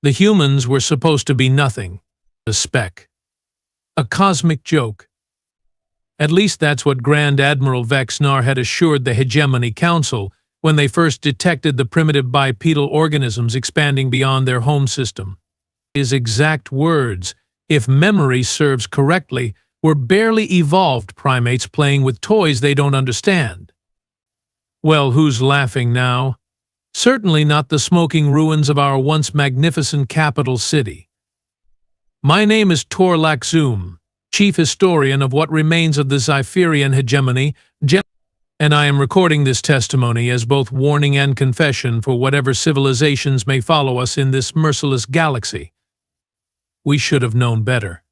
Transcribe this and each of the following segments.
The humans were supposed to be nothing, a speck, a cosmic joke. At least that's what Grand Admiral Vexnar had assured the Hegemony Council when they first detected the primitive bipedal organisms expanding beyond their home system. His exact words, if memory serves correctly, were barely evolved primates playing with toys they don't understand. Well, who's laughing now? Certainly not the smoking ruins of our once magnificent capital city. My name is Tor Laxum, chief historian of what remains of the Zypherian hegemony, and I am recording this testimony as both warning and confession for whatever civilizations may follow us in this merciless galaxy. We should have known better.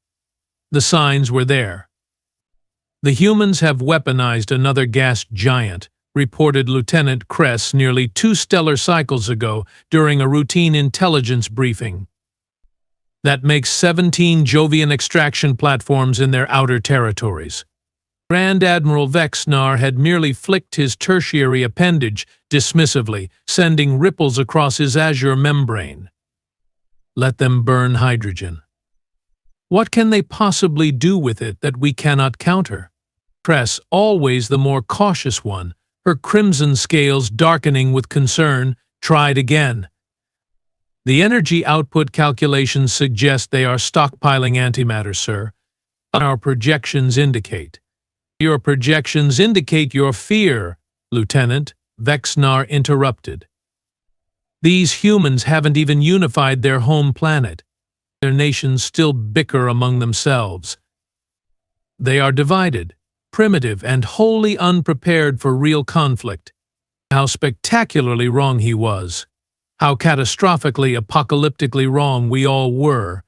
The signs were there. The humans have weaponized another gas giant, reported Lieutenant Kress nearly 2 stellar cycles ago during a routine intelligence briefing. That makes 17 Jovian extraction platforms in their outer territories. Grand Admiral Vexnar had merely flicked his tertiary appendage dismissively, sending ripples across his azure membrane. Let them burn hydrogen. What can they possibly do with it that we cannot counter? Kress, always the more cautious one, her crimson scales darkening with concern, tried again. The energy output calculations suggest they are stockpiling antimatter, sir. Our projections indicate. Your projections indicate your fear, Lieutenant, Vexnar interrupted. These humans haven't even unified their home planet. Their nations still bicker among themselves. They are divided, primitive, and wholly unprepared for real conflict. How spectacularly wrong he was. How catastrophically, apocalyptically wrong we all were.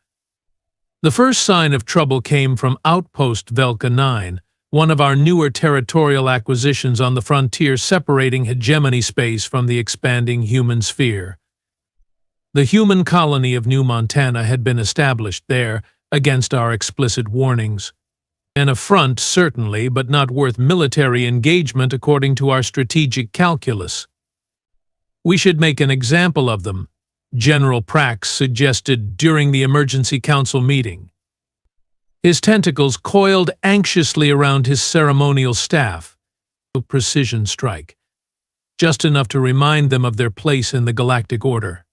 The first sign of trouble came from Outpost Velka 9, one of our newer territorial acquisitions on the frontier separating hegemony space from the expanding human sphere. The human colony of New Montana had been established there, against our explicit warnings. An affront, certainly, but not worth military engagement according to our strategic calculus. We should make an example of them, General Prax suggested during the Emergency Council meeting. His tentacles coiled anxiously around his ceremonial staff. A precision strike, just enough to remind them of their place in the galactic order.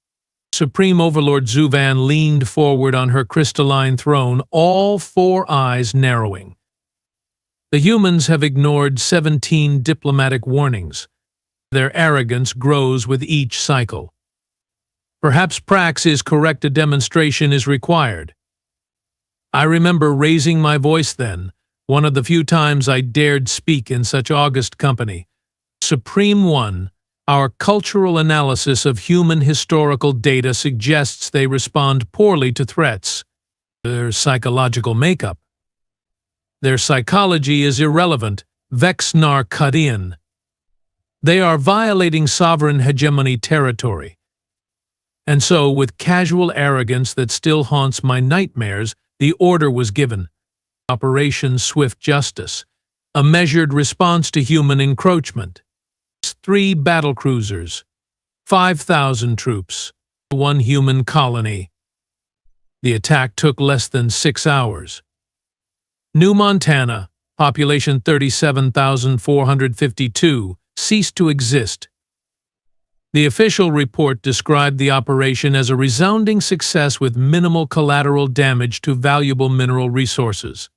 Supreme Overlord Zuvan leaned forward on her crystalline throne, all 4 eyes narrowing. The humans have ignored 17 diplomatic warnings. Their arrogance grows with each cycle. Perhaps Prax is correct, a demonstration is required. I remember raising my voice then, one of the few times I dared speak in such august company. Supreme One, our cultural analysis of human historical data suggests they respond poorly to threats. Their psychological makeup. Their psychology is irrelevant, Vexnar cut in. They are violating sovereign hegemony territory. And so, with casual arrogance that still haunts my nightmares, the order was given. Operation Swift Justice, a measured response to human encroachment. 3 battlecruisers, 5,000 troops, 1 human colony. The attack took less than 6 hours. New Montana, population 37,452, ceased to exist. The official report described the operation as a resounding success with minimal collateral damage to valuable mineral resources.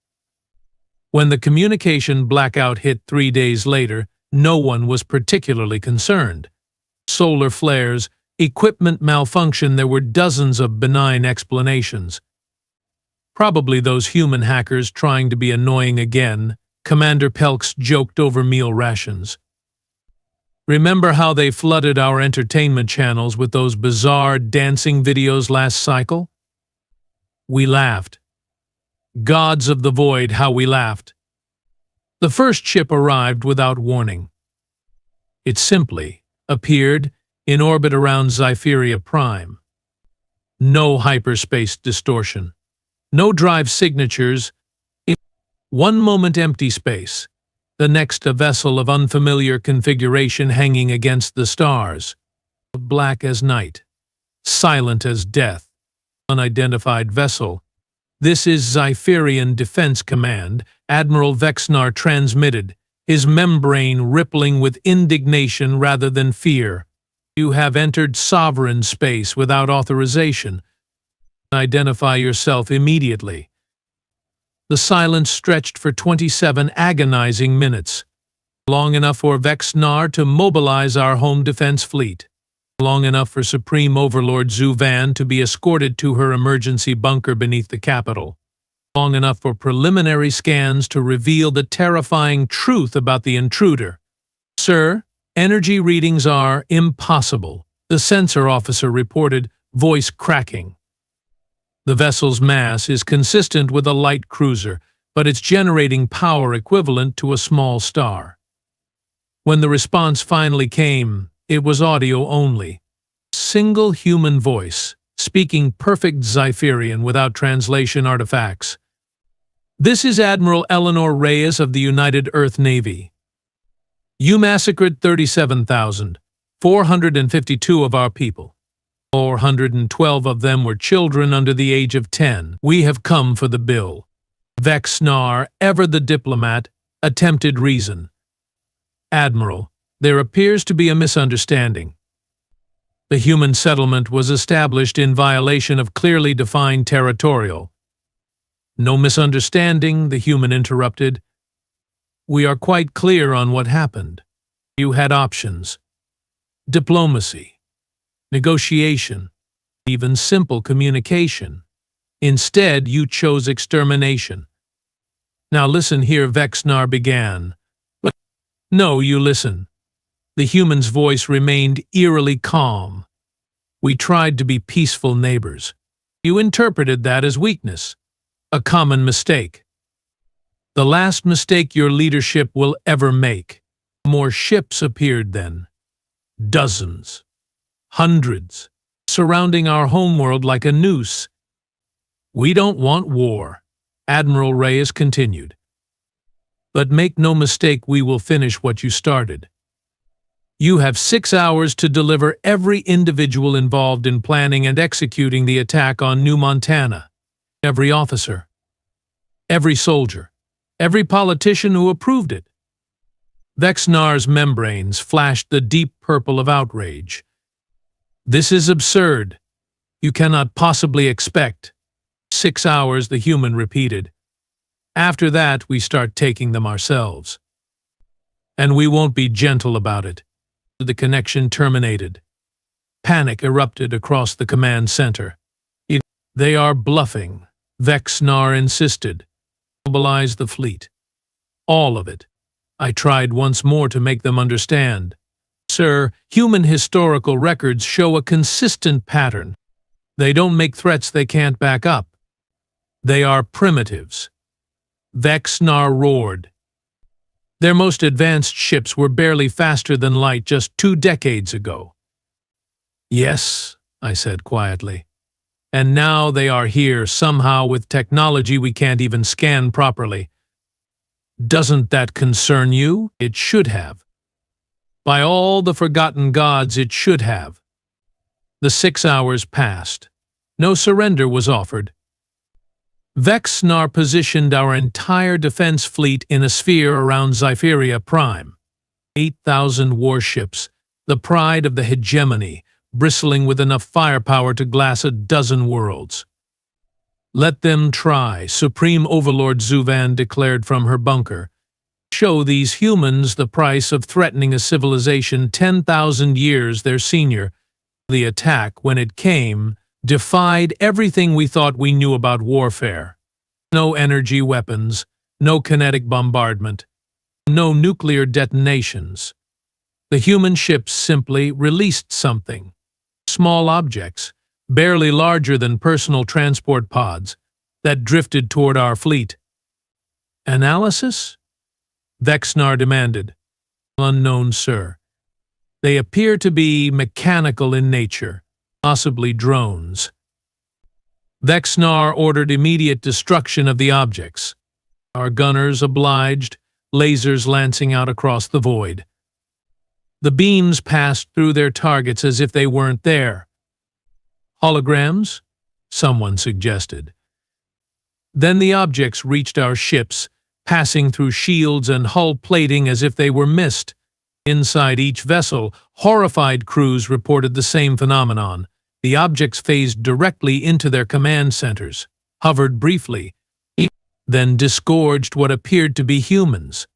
When the communication blackout hit 3 days later, no one was particularly concerned. Solar flares, equipment malfunction, there were dozens of benign explanations. Probably those human hackers trying to be annoying again, Commander Pelks joked over meal rations. Remember how they flooded our entertainment channels with those bizarre dancing videos last cycle? We laughed. Gods of the void, how we laughed. The first ship arrived without warning. It simply appeared in orbit around Zypheria Prime. No hyperspace distortion. No drive signatures. One moment empty space. The next a vessel of unfamiliar configuration hanging against the stars. Black as night. Silent as death. unidentified vessel. "This is Zypherian Defense Command," Admiral Vexnar transmitted, his membrane rippling with indignation rather than fear. "You have entered sovereign space without authorization. Identify yourself immediately." The silence stretched for 27 agonizing minutes, long enough for Vexnar to mobilize our home defense fleet, long enough for Supreme Overlord Zuvan to be escorted to her emergency bunker beneath the capital, long enough for preliminary scans to reveal the terrifying truth about the intruder. "Sir, energy readings are impossible," the sensor officer reported, voice cracking. "The vessel's mass is consistent with a light cruiser, but it's generating power equivalent to a small star." When the response finally came, it was audio only. Single human voice, speaking perfect Zypherian without translation artifacts. "This is Admiral Eleanor Reyes of the United Earth Navy. You massacred 37,452 of our people. 412 of them were children under the age of 10. We have come for the bill." Vexnar, ever the diplomat, attempted reason. "Admiral, there appears to be a misunderstanding. The human settlement was established in violation of clearly defined territorial." "No misunderstanding," the human interrupted. "We are quite clear on what happened. You had options. Diplomacy, negotiation, even simple communication. Instead, you chose extermination." "Now listen here," Vexnar began. "No, you listen." The human's voice remained eerily calm. "We tried to be peaceful neighbors. You interpreted that as weakness. A common mistake. The last mistake your leadership will ever make." More ships appeared then. Dozens. Hundreds. Surrounding our homeworld like a noose. "We don't want war," Admiral Reyes continued. "But make no mistake, we will finish what you started. You have 6 hours to deliver every individual involved in planning and executing the attack on New Montana. Every officer. Every soldier. Every politician who approved it." Vexnar's membranes flashed the deep purple of outrage. "This is absurd. You cannot possibly expect." 6 hours, the human repeated. "After that, we start taking them ourselves. And we won't be gentle about it." The connection terminated. Panic erupted across the command center. "They are bluffing," Vexnar insisted. "Mobilize the fleet. All of it." I tried once more to make them understand. "Sir, human historical records show a consistent pattern. They don't make threats they can't back up. They are primitives." Vexnar roared. "Their most advanced ships were barely faster than light just 2 decades ago." "Yes," I said quietly. "And now they are here somehow with technology we can't even scan properly. Doesn't that concern you?" "It should have. By all the forgotten gods, it should have." The 6 hours passed. No surrender was offered. Vexnar positioned our entire defense fleet in a sphere around Zypheria Prime. 8,000 warships, the pride of the hegemony, bristling with enough firepower to glass a dozen worlds. "Let them try," Supreme Overlord Zuvan declared from her bunker. "Show these humans the price of threatening a civilization 10,000 years their senior." The attack, when it came, defied everything we thought we knew about warfare. No energy weapons, no kinetic bombardment, no nuclear detonations. The human ships simply released something. Small objects, barely larger than personal transport pods, that drifted toward our fleet. "Analysis?" Vexnar demanded. "Unknown, sir. They appear to be mechanical in nature, possibly drones." Vexnar ordered immediate destruction of the objects. Our gunners obliged, lasers lancing out across the void. The beams passed through their targets as if they weren't there. Holograms? someone suggested. Then the objects reached our ships, passing through shields and hull plating as if they were mist. Inside each vessel, horrified crews reported the same phenomenon. The objects phased directly into their command centers, hovered briefly, then disgorged what appeared to be humans.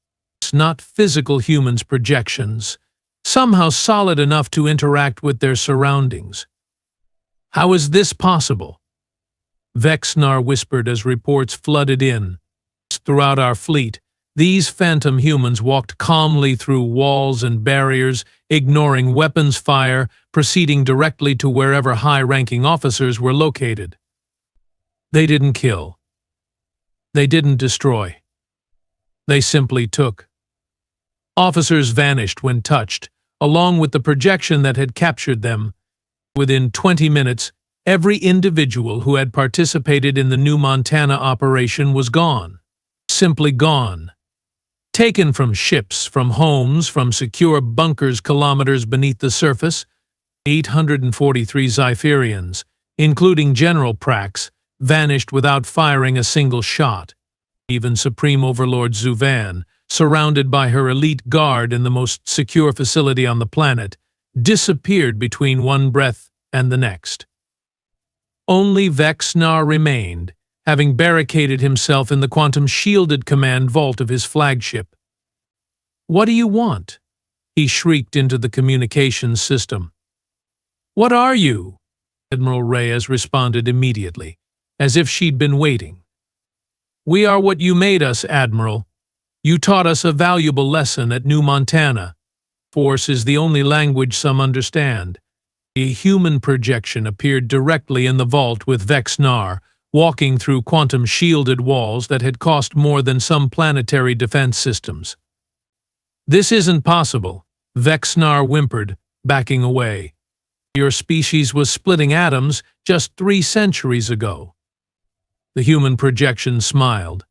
Not physical humans' projections, somehow solid enough to interact with their surroundings. How is this possible? Vexnar whispered as reports flooded in. Throughout our fleet, these phantom humans walked calmly through walls and barriers, ignoring weapons fire, proceeding directly to wherever high-ranking officers were located. They didn't kill. They didn't destroy. They simply took. Officers vanished when touched, along with the projection that had captured them. Within 20 minutes, every individual who had participated in the New Montana operation was gone. Simply gone. Taken from ships, from homes, from secure bunkers kilometers beneath the surface, 843 Zypherians, including General Prax, vanished without firing a single shot. Even Supreme Overlord Zuvan, surrounded by her elite guard in the most secure facility on the planet, disappeared between one breath and the next. Only Vexnar remained, having barricaded himself in the quantum-shielded command vault of his flagship. "What do you want?" he shrieked into the communications system. "What are you?" Admiral Reyes responded immediately, as if she'd been waiting. "We are what you made us, Admiral. You taught us a valuable lesson at New Montana. Force is the only language some understand." A human projection appeared directly in the vault with Vexnar, walking through quantum-shielded walls that had cost more than some planetary defense systems. "This isn't possible," Vexnar whimpered, backing away. "Your species was splitting atoms just 3 centuries ago." The human projection smiled.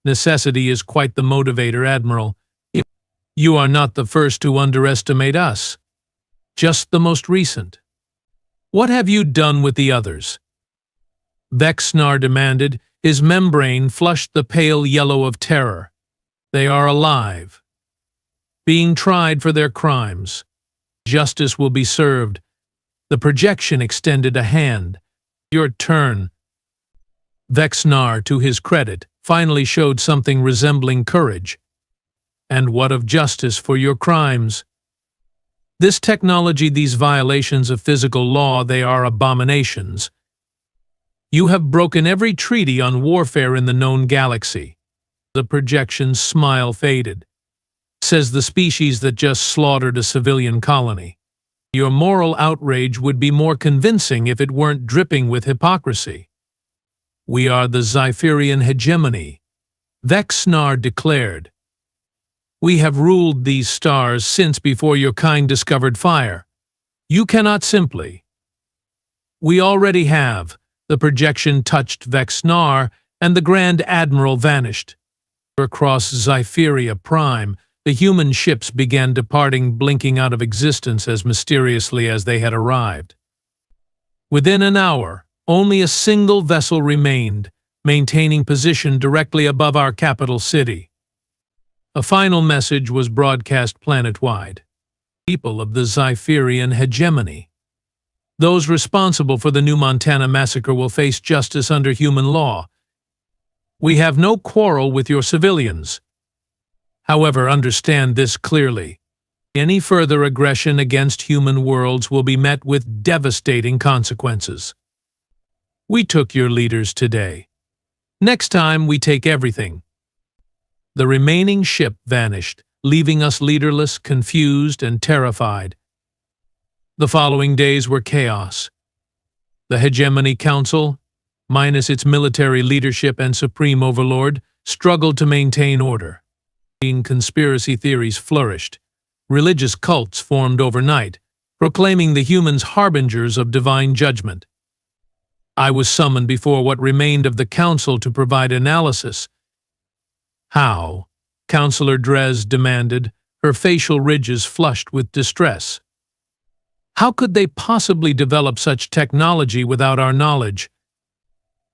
"Necessity is quite the motivator, Admiral. You are not the first to underestimate us. Just the most recent. What have you done with the others?" Vexnar demanded, his membrane flushed the pale yellow of terror. "They are alive, being tried for their crimes. Justice will be served." The projection extended a hand. "Your turn." Vexnar, to his credit, finally showed something resembling courage. "And what of justice for your crimes? This technology, these violations of physical law, they are abominations. You have broken every treaty on warfare in the known galaxy." The projection's smile faded. "Says the species that just slaughtered a civilian colony. Your moral outrage would be more convincing if it weren't dripping with hypocrisy." "We are the Zypherian hegemony," Vexnar declared. "We have ruled these stars since before your kind discovered fire. You cannot simply." "We already have." The projection touched Vexnar, and the Grand Admiral vanished. Across Zypheria Prime, the human ships began departing, blinking out of existence as mysteriously as they had arrived. Within an hour, only a single vessel remained, maintaining position directly above our capital city. A final message was broadcast planet-wide. People of the Zypherian hegemony. Those responsible for the New Montana massacre will face justice under human law. We have no quarrel with your civilians. However, understand this clearly. Any further aggression against human worlds will be met with devastating consequences. We took your leaders today. Next time, we take everything. The remaining ship vanished, leaving us leaderless, confused, and terrified. The following days were chaos. The Hegemony Council, minus its military leadership and supreme overlord, struggled to maintain order. Conspiracy theories flourished. Religious cults formed overnight, proclaiming the humans harbingers of divine judgment. I was summoned before what remained of the council to provide analysis. "How?" Councillor Drez demanded, her facial ridges flushed with distress. "How could they possibly develop such technology without our knowledge?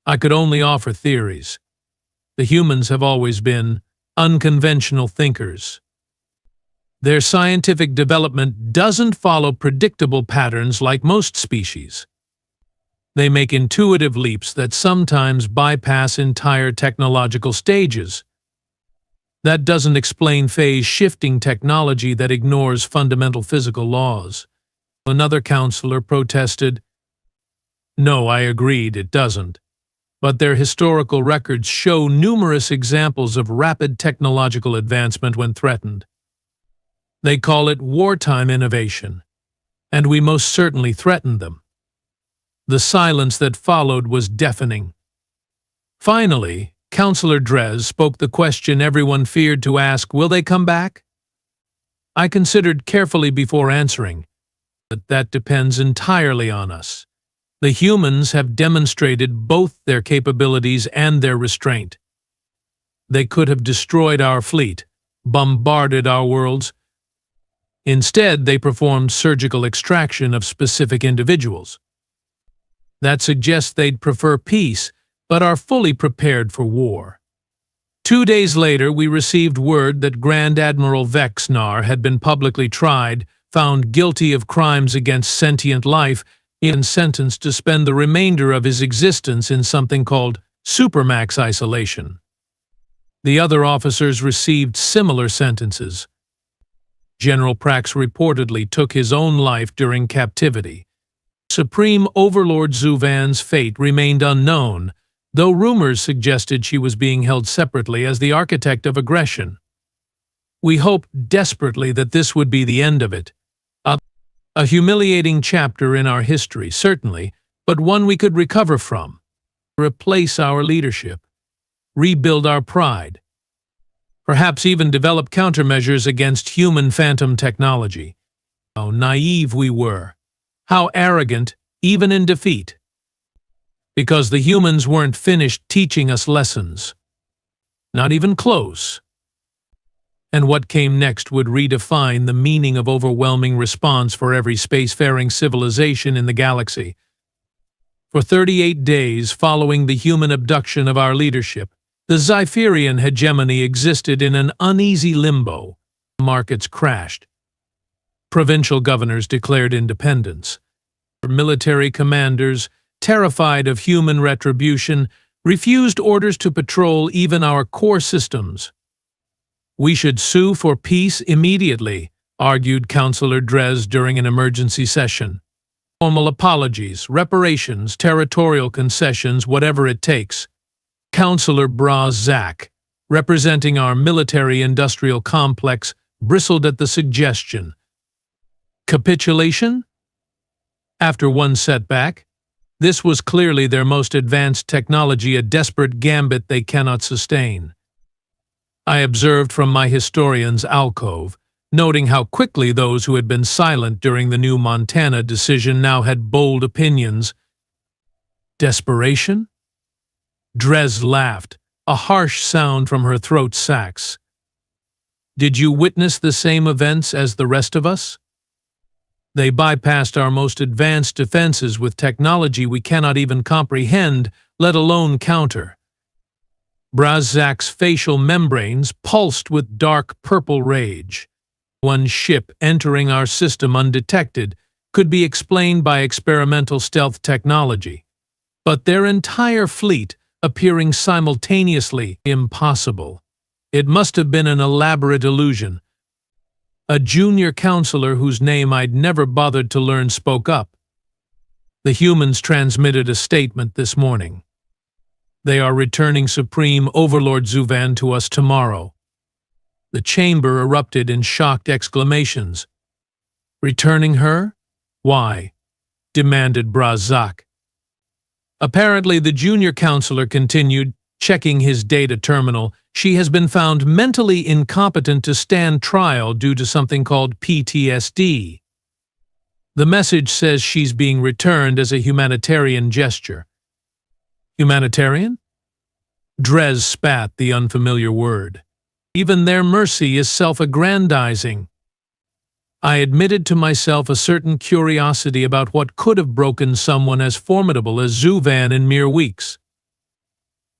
I could only offer theories. The humans have always been unconventional thinkers. Their scientific development doesn't follow predictable patterns like most species. They make intuitive leaps that sometimes bypass entire technological stages. That doesn't explain phase-shifting technology that ignores fundamental physical laws. Another counselor protested. No, I agreed, it doesn't. But their historical records show numerous examples of rapid technological advancement when threatened. They call it wartime innovation, and we most certainly threatened them. The silence that followed was deafening. Finally, Counselor Drez spoke the question everyone feared to ask, will they come back? I considered carefully before answering, but that depends entirely on us. The humans have demonstrated both their capabilities and their restraint. They could have destroyed our fleet, bombarded our worlds. Instead, they performed surgical extraction of specific individuals. That suggests they'd prefer peace, but are fully prepared for war. 2 days later, we received word that Grand Admiral Vexnar had been publicly tried, found guilty of crimes against sentient life, and sentenced to spend the remainder of his existence in something called supermax isolation. The other officers received similar sentences. General Prax reportedly took his own life during captivity. Supreme Overlord Zuvan's fate remained unknown, though rumors suggested she was being held separately as the architect of aggression. We hoped desperately that this would be the end of it. A humiliating chapter in our history, certainly, but one we could recover from. Replace our leadership. Rebuild our pride. Perhaps even develop countermeasures against human phantom technology. How naive we were. How arrogant, even in defeat. Because the humans weren't finished teaching us lessons. Not even close. And what came next would redefine the meaning of overwhelming response for every spacefaring civilization in the galaxy. For 38 days following the human abduction of our leadership, the Zypherian hegemony existed in an uneasy limbo. Markets crashed. Provincial governors declared independence. Military commanders, terrified of human retribution, refused orders to patrol even our core systems. We should sue for peace immediately, argued Counselor Drez during an emergency session. Formal apologies, reparations, territorial concessions, whatever it takes. Counselor Braz-Zak, representing our military-industrial complex, bristled at the suggestion. Capitulation? After one setback, this was clearly their most advanced technology, a desperate gambit they cannot sustain. I observed from my historian's alcove, noting how quickly those who had been silent during the new Montana decision now had bold opinions. Desperation? Drez laughed, a harsh sound from her throat sacs. Did you witness the same events as the rest of us? They bypassed our most advanced defenses with technology we cannot even comprehend, let alone counter. Braz-Zak's facial membranes pulsed with dark purple rage. One ship entering our system undetected could be explained by experimental stealth technology, but their entire fleet appearing simultaneously impossible. It must have been an elaborate illusion. A junior counselor whose name I'd never bothered to learn spoke up. The humans transmitted a statement this morning. They are returning Supreme Overlord Zuvan to us tomorrow. The chamber erupted in shocked exclamations. Returning her? Why? Demanded Braz-Zak. Apparently, the junior counselor continued, checking his data terminal. She has been found mentally incompetent to stand trial due to something called PTSD. The message says she's being returned as a humanitarian gesture. Humanitarian? Drez spat the unfamiliar word. Even their mercy is self-aggrandizing. I admitted to myself a certain curiosity about what could have broken someone as formidable as Zuvan in mere weeks.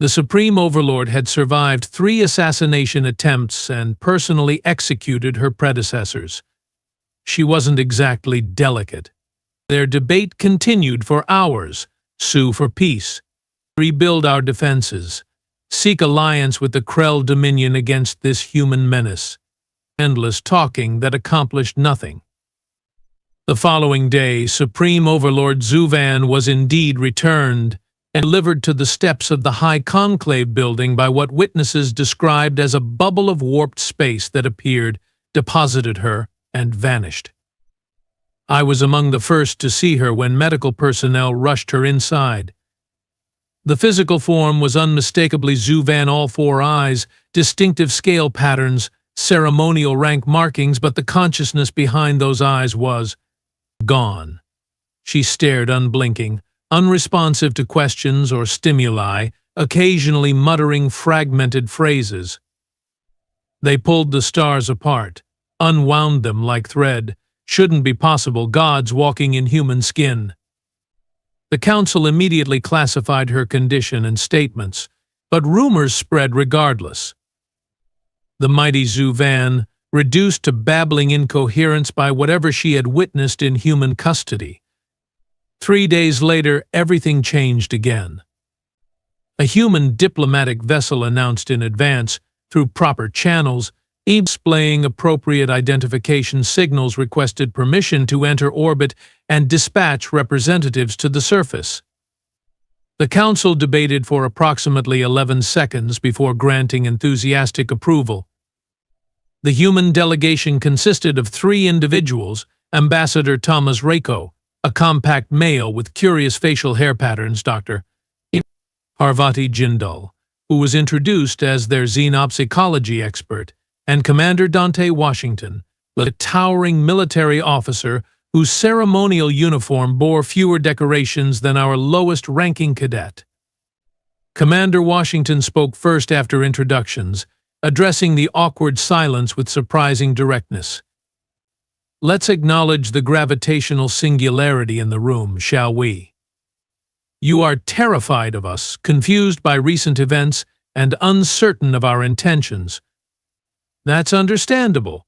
The Supreme Overlord had survived 3 assassination attempts and personally executed her predecessors. She wasn't exactly delicate. Their debate continued for hours: sue for peace, rebuild our defenses, seek alliance with the Krell Dominion against this human menace. Endless talking that accomplished nothing. The following day, Supreme Overlord Zuvan was indeed returned and delivered to the steps of the High Conclave building by what witnesses described as a bubble of warped space that appeared, deposited her, and vanished. I was among the first to see her when medical personnel rushed her inside. The physical form was unmistakably Zuvan, all 4 eyes, distinctive scale patterns, ceremonial rank markings, but the consciousness behind those eyes was gone. She stared unblinking, unresponsive to questions or stimuli, occasionally muttering fragmented phrases. They pulled the stars apart, unwound them like thread. Shouldn't be possible, gods walking in human skin. The council immediately classified her condition and statements, but rumors spread regardless. The mighty Zuvan, reduced to babbling incoherence by whatever she had witnessed in human custody. 3 days later, everything changed again. A human diplomatic vessel announced in advance, through proper channels, displaying appropriate identification signals, requested permission to enter orbit and dispatch representatives to the surface. The council debated for approximately 11 seconds before granting enthusiastic approval. The human delegation consisted of 3 individuals: Ambassador Thomas Reiko, a compact male with curious facial hair patterns, Dr. Parvati Jindal, who was introduced as their xenopsychology expert, and Commander Dante Washington, a towering military officer whose ceremonial uniform bore fewer decorations than our lowest-ranking cadet. Commander Washington spoke first after introductions, addressing the awkward silence with surprising directness. "Let's acknowledge the gravitational singularity in the room, shall we? You are terrified of us, confused by recent events, and uncertain of our intentions. That's understandable."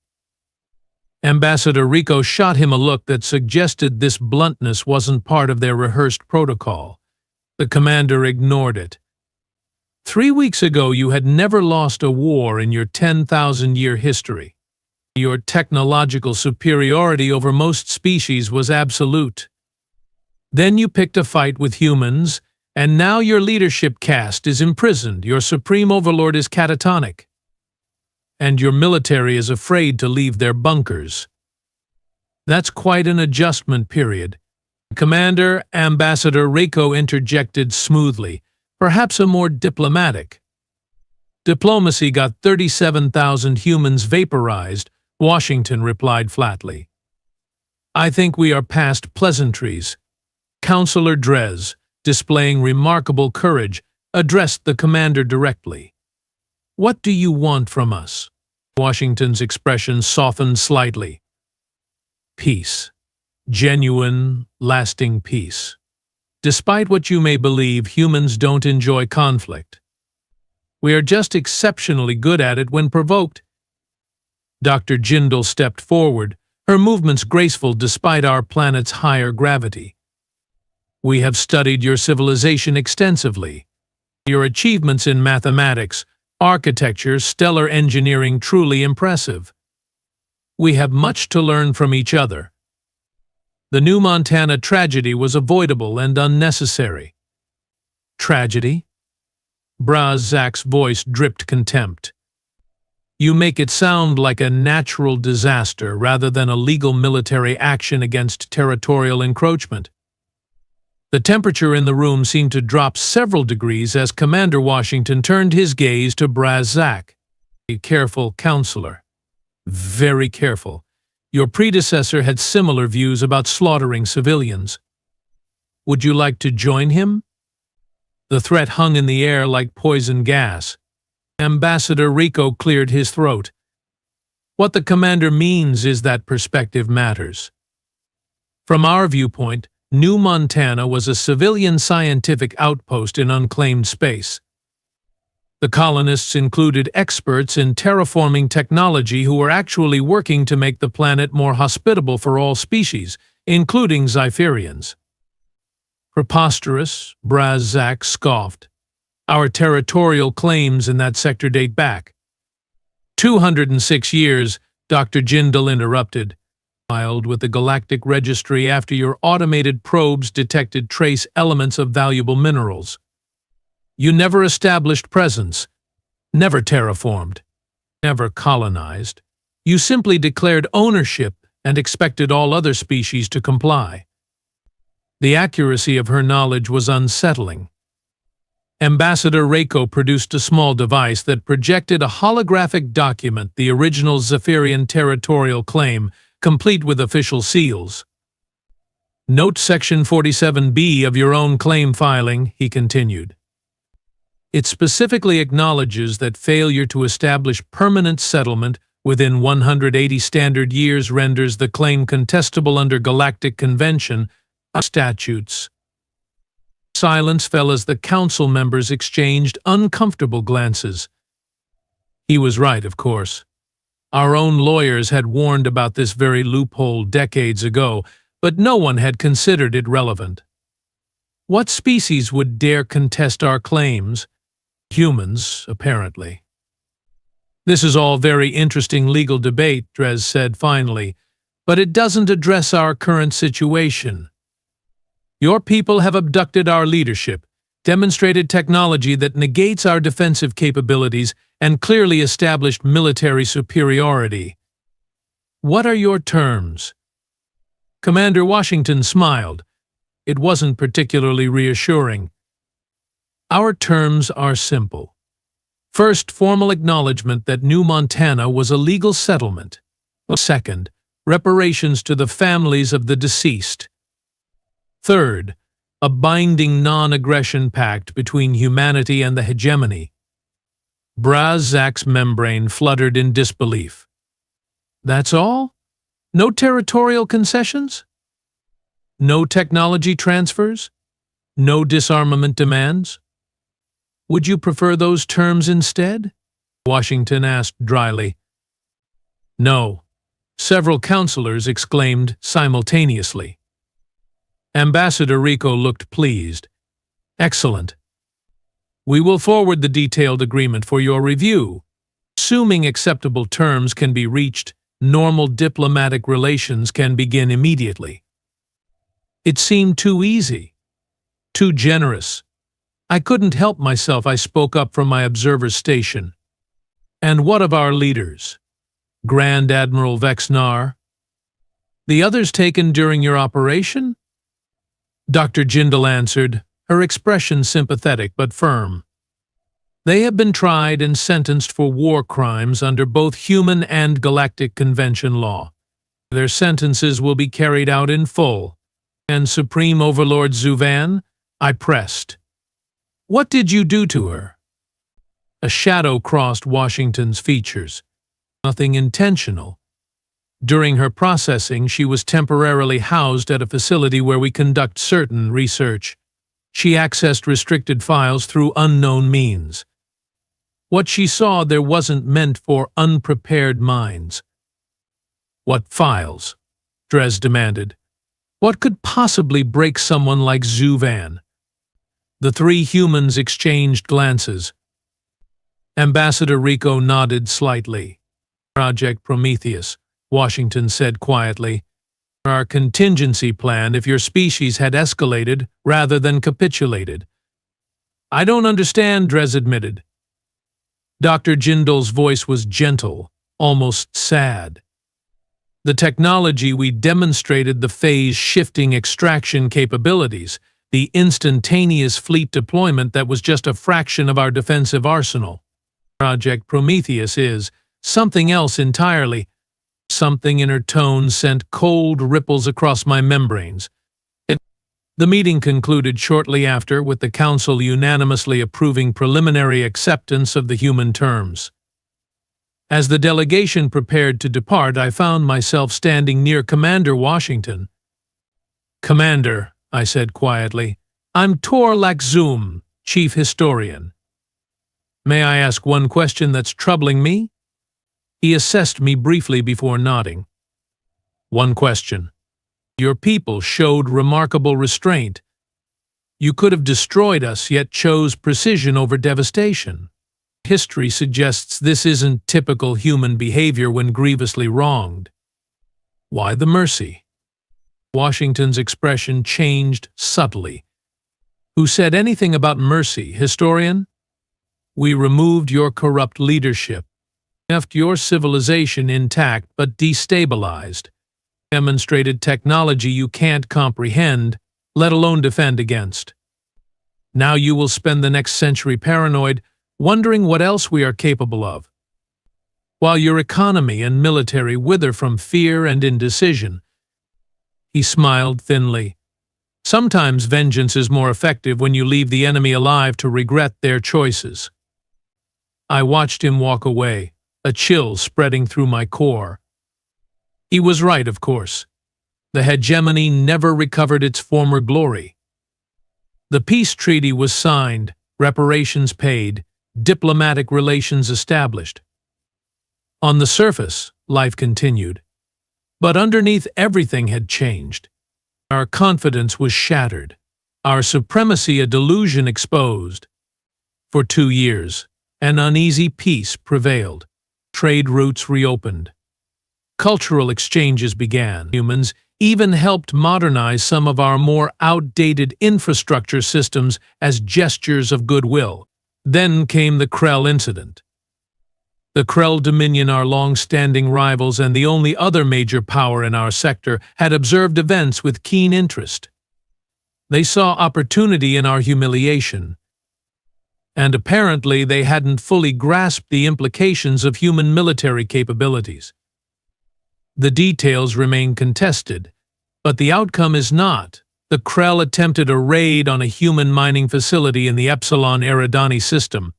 Ambassador Rico shot him a look that suggested this bluntness wasn't part of their rehearsed protocol. The commander ignored it. 3 weeks ago, you had never lost a war in your 10,000-year history. Your technological superiority over most species was absolute. Then you picked a fight with humans, and now your leadership caste is imprisoned, your supreme overlord is catatonic, and your military is afraid to leave their bunkers. That's quite an adjustment period. Commander Ambassador Reiko interjected smoothly, perhaps a more diplomatic. Diplomacy got 37,000 humans vaporized, Washington replied flatly. I think we are past pleasantries. Counselor Drez, displaying remarkable courage, addressed the commander directly. What do you want from us? Washington's expression softened slightly. Peace. Genuine, lasting peace. Despite what you may believe, humans don't enjoy conflict. We are just exceptionally good at it when provoked. Dr. Jindal stepped forward, her movements graceful despite our planet's higher gravity. We have studied your civilization extensively. Your achievements in mathematics, architecture, stellar engineering truly impressive. We have much to learn from each other. The New Montana tragedy was avoidable and unnecessary. Tragedy? Brazak's voice dripped contempt. You make it sound like a natural disaster rather than a legal military action against territorial encroachment. The temperature in the room seemed to drop several degrees as Commander Washington turned his gaze to Brazak. Be careful, counselor. Very careful. Your predecessor had similar views about slaughtering civilians. Would you like to join him? The threat hung in the air like poison gas. Ambassador Rico cleared his throat. What the commander means is that perspective matters. From our viewpoint, New Montana was a civilian scientific outpost in unclaimed space. The colonists included experts in terraforming technology who were actually working to make the planet more hospitable for all species, including Zypherians. Preposterous, Braz-Zak scoffed. Our territorial claims in that sector date back 206 years, Dr. Jindal interrupted. Filed with the Galactic Registry after your automated probes detected trace elements of valuable minerals. You never established presence, never terraformed, never colonized. You simply declared ownership and expected all other species to comply. The accuracy of her knowledge was unsettling. Ambassador Reiko produced a small device that projected a holographic document, the original Zephyrian territorial claim, complete with official seals. Note Section 47B of your own claim filing, he continued. It specifically acknowledges that failure to establish permanent settlement within 180 standard years renders the claim contestable under Galactic Convention statutes. Silence fell as the council members exchanged uncomfortable glances. He was right, of course. Our own lawyers had warned about this very loophole decades ago, but no one had considered it relevant. What species would dare contest our claims? Humans, apparently. This is all very interesting legal debate, Dres said finally, but it doesn't address our current situation. Your people have abducted our leadership, demonstrated technology that negates our defensive capabilities, and clearly established military superiority. What are your terms? Commander Washington smiled. It wasn't particularly reassuring. Our terms are simple. First, formal acknowledgement that New Montana was a legal settlement. Second, reparations to the families of the deceased. Third, a binding non-aggression pact between humanity and the hegemony. Braz-Zak's membrane fluttered in disbelief. That's all? No territorial concessions? No technology transfers? No disarmament demands? Would you prefer those terms instead? Washington asked dryly. No, several counselors exclaimed simultaneously. Ambassador Rico looked pleased. Excellent. We will forward the detailed agreement for your review. Assuming acceptable terms can be reached, normal diplomatic relations can begin immediately. It seemed too easy, too generous. I couldn't help myself. I spoke up from my observer's station. And what of our leaders? Grand Admiral Vexnar? The others taken during your operation? Dr. Jindal answered, her expression sympathetic but firm. They have been tried and sentenced for war crimes under both human and galactic convention law. Their sentences will be carried out in full. And Supreme Overlord Zuvan, I pressed. What did you do to her? A shadow crossed Washington's features. Nothing intentional. During her processing, she was temporarily housed at a facility where we conduct certain research. She accessed restricted files through unknown means. What she saw there wasn't meant for unprepared minds. What files? Dres demanded. What could possibly break someone like Zuvan? The three humans exchanged glances. Ambassador Rico nodded slightly. Project Prometheus, Washington said quietly. Our contingency plan if your species had escalated rather than capitulated. I don't understand, Dres admitted. Dr. Jindal's voice was gentle, almost sad. The technology we demonstrated, the phase-shifting extraction capabilities, the instantaneous fleet deployment that was just a fraction of our defensive arsenal. Project Prometheus is something else entirely. Something in her tone sent cold ripples across my membranes. The meeting concluded shortly after, with the Council unanimously approving preliminary acceptance of the human terms. As the delegation prepared to depart, I found myself standing near Commander Washington. Commander, I said quietly, I'm Tor Lakzoom, Chief Historian. May I ask one question that's troubling me? He assessed me briefly before nodding. One question. Your people showed remarkable restraint. You could have destroyed us, yet chose precision over devastation. History suggests this isn't typical human behavior when grievously wronged. Why the mercy? Washington's expression changed subtly. Who said anything about mercy, historian? We removed your corrupt leadership, left your civilization intact but destabilized, demonstrated technology you can't comprehend, let alone defend against. Now you will spend the next century paranoid, wondering what else we are capable of. While your economy and military wither from fear and indecision. He smiled thinly. Sometimes vengeance is more effective when you leave the enemy alive to regret their choices. I watched him walk away, a chill spreading through my core. He was right, of course. The hegemony never recovered its former glory. The peace treaty was signed, reparations paid, diplomatic relations established. On the surface, life continued. But underneath, everything had changed. Our confidence was shattered. Our supremacy a delusion exposed. For 2 years, an uneasy peace prevailed. Trade routes reopened. Cultural exchanges began. Humans even helped modernize some of our more outdated infrastructure systems as gestures of goodwill. Then came the Krell incident. The Krell Dominion, our long-standing rivals and the only other major power in our sector, had observed events with keen interest. They saw opportunity in our humiliation, and apparently they hadn't fully grasped the implications of human military capabilities. The details remain contested, but the outcome is not. The Krell attempted a raid on a human mining facility in the Epsilon Eridani system.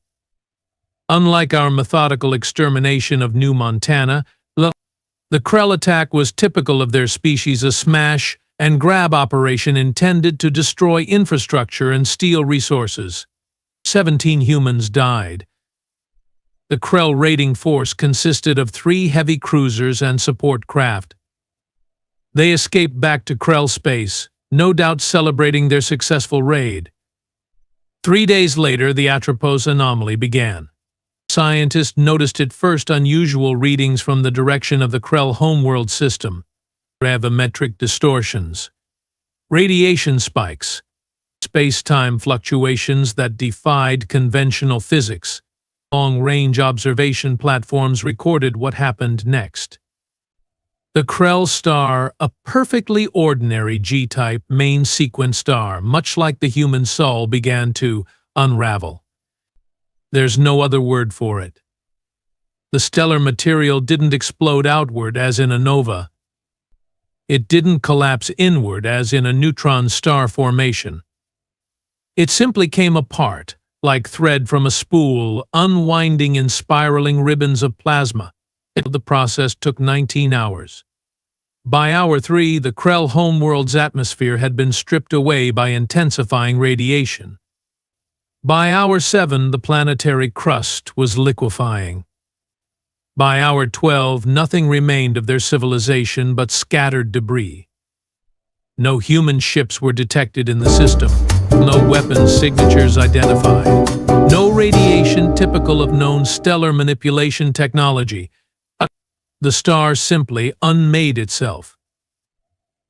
Unlike our methodical extermination of New Montana, the Krell attack was typical of their species, a smash-and-grab operation intended to destroy infrastructure and steal resources. 17 humans died. The Krell raiding force consisted of 3 heavy cruisers and support craft. They escaped back to Krell space, no doubt celebrating their successful raid. 3 days later, the Atropos anomaly began. Scientists noticed at first unusual readings from the direction of the Krell homeworld system, gravimetric distortions, radiation spikes, space-time fluctuations that defied conventional physics. Long-range observation platforms recorded what happened next. The Krell star, a perfectly ordinary G-type main sequence star, much like the human soul, began to unravel. There's no other word for it. The stellar material didn't explode outward as in a nova. It didn't collapse inward as in a neutron star formation. It simply came apart, like thread from a spool, unwinding in spiraling ribbons of plasma. The process took 19 hours. By hour 3, the Krell homeworld's atmosphere had been stripped away by intensifying radiation. By hour 7, the planetary crust was liquefying. By hour 12, nothing remained of their civilization but scattered debris. No human ships were detected in the system, no weapons signatures identified, no radiation typical of known stellar manipulation technology. The star simply unmade itself.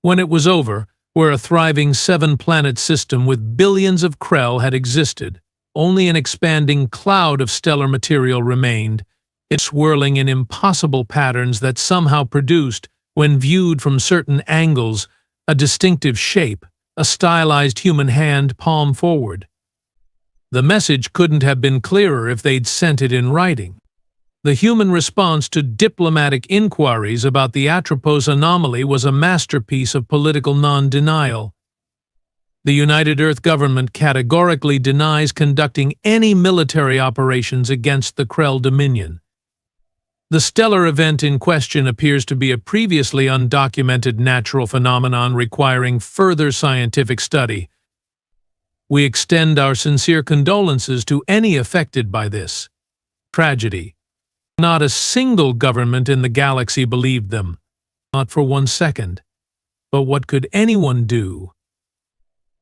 When it was over, where a thriving 7-planet system with billions of Krell had existed, only an expanding cloud of stellar material remained, it swirling in impossible patterns that somehow produced, when viewed from certain angles, a distinctive shape, a stylized human hand palm forward. The message couldn't have been clearer if they'd sent it in writing. The human response to diplomatic inquiries about the Atropos anomaly was a masterpiece of political non-denial. The United Earth government categorically denies conducting any military operations against the Krell Dominion. The stellar event in question appears to be a previously undocumented natural phenomenon requiring further scientific study. We extend our sincere condolences to any affected by this tragedy. Not a single government in the galaxy believed them, not for 1 second. But what could anyone do?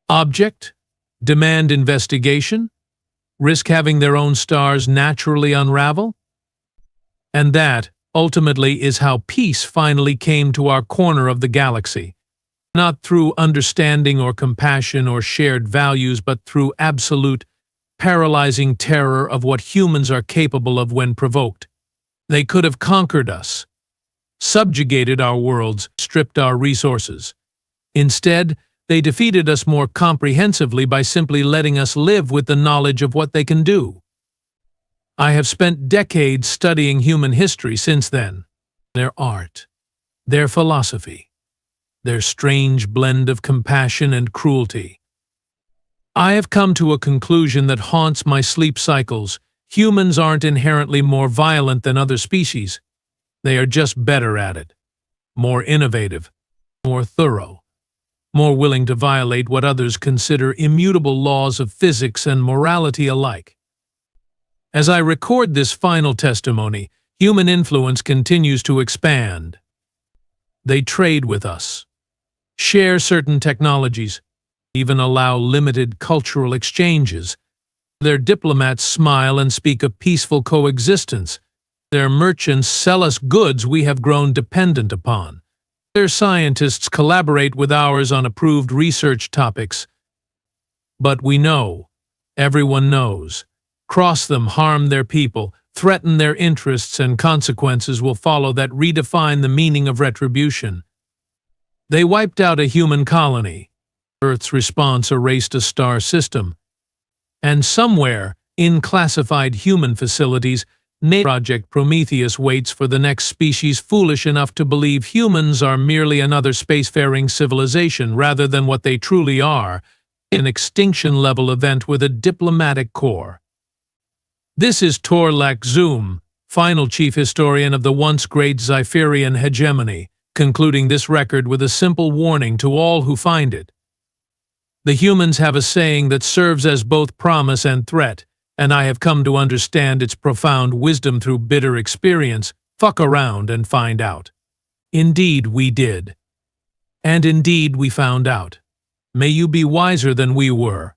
Object? Demand investigation? Risk having their own stars naturally unravel? And that, ultimately, is how peace finally came to our corner of the galaxy. Not through understanding or compassion or shared values, but through absolute, paralyzing terror of what humans are capable of when provoked. They could have conquered us, subjugated our worlds, stripped our resources. Instead, they defeated us more comprehensively by simply letting us live with the knowledge of what they can do. I have spent decades studying human history since then. Their art, their philosophy, their strange blend of compassion and cruelty. I have come to a conclusion that haunts my sleep cycles. Humans aren't inherently more violent than other species. They are just better at it. More innovative, more thorough, more willing to violate what others consider immutable laws of physics and morality alike. As I record this final testimony, human influence continues to expand. They trade with us, share certain technologies, even allow limited cultural exchanges. Their diplomats smile and speak of peaceful coexistence. Their merchants sell us goods we have grown dependent upon. Their scientists collaborate with ours on approved research topics. But we know, everyone knows, cross them, harm their people, threaten their interests, and consequences will follow that redefine the meaning of retribution. They wiped out a human colony. Earth's response erased a star system. And somewhere, in classified human facilities, Project Prometheus waits for the next species foolish enough to believe humans are merely another spacefaring civilization rather than what they truly are, an extinction-level event with a diplomatic core. This is Torlak Zoom, final chief historian of the once great Zephyrian hegemony, concluding this record with a simple warning to all who find it. The humans have a saying that serves as both promise and threat, and I have come to understand its profound wisdom through bitter experience. Fuck around and find out. Indeed, we did. And indeed, we found out. May you be wiser than we were.